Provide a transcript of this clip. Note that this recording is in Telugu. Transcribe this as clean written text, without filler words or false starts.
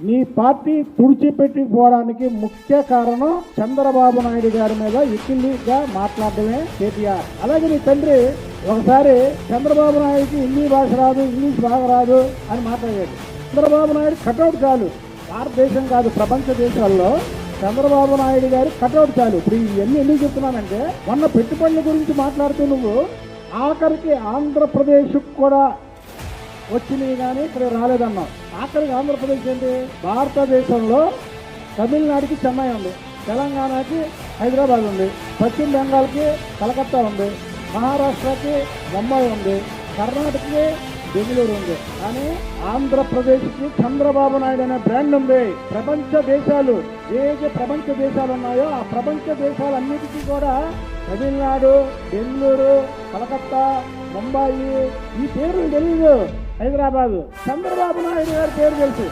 నీ పార్టీ తుడిచిపెట్టిపోవడానికి ముఖ్య కారణం చంద్రబాబు నాయుడు గారి మీద ఇక్కిలిగా మాట్లాడటమే కేటీఆర్. అలాగే నీ తండ్రి ఒకసారి చంద్రబాబు నాయుడుకి హిందీ భాష రాదు, ఇంగ్లీష్ బాగా రాదు అని మాట్లాడాడు. చంద్రబాబు నాయుడు కటౌట్ చాలు, భారతదేశం కాదు ప్రపంచ దేశాల్లో చంద్రబాబు నాయుడు గారి కటౌట్ చాలు. ఇప్పుడు ఇవన్నీ ఎందుకు చెప్తున్నానంటే, మొన్న పెట్టుబడుల గురించి మాట్లాడుతూ నువ్వు ఆఖరికి ఆంధ్రప్రదేశ్ కూడా వచ్చినవి కానీ ఇక్కడ రాలేదన్నావు. ఆఖరికి ఆంధ్రప్రదేశ్ ఏంటి? భారతదేశంలో తమిళనాడుకి చెన్నై ఉంది, తెలంగాణకి హైదరాబాద్ ఉంది, పశ్చిమ బెంగాల్కి కలకత్తా ఉంది, మహారాష్ట్రకి ముంబై ఉంది, కర్ణాటకకి బెంగళూరు ఉంది. కానీ ఆంధ్రప్రదేశ్కి చంద్రబాబు నాయుడు అనే బ్రాండ్ ఉంది. ప్రపంచ దేశాలు ఏ ప్రపంచ దేశాలు ఉన్నాయో ఆ ప్రపంచ దేశాలన్నిటికీ కూడా తమిళనాడు, బెంగళూరు, కలకత్తా, ముంబాయి ఈ పేర్లు తెలియదు. హైదరాబాద్ చంద్రబాబు నాయుడు గారి పేరు తెలుసు.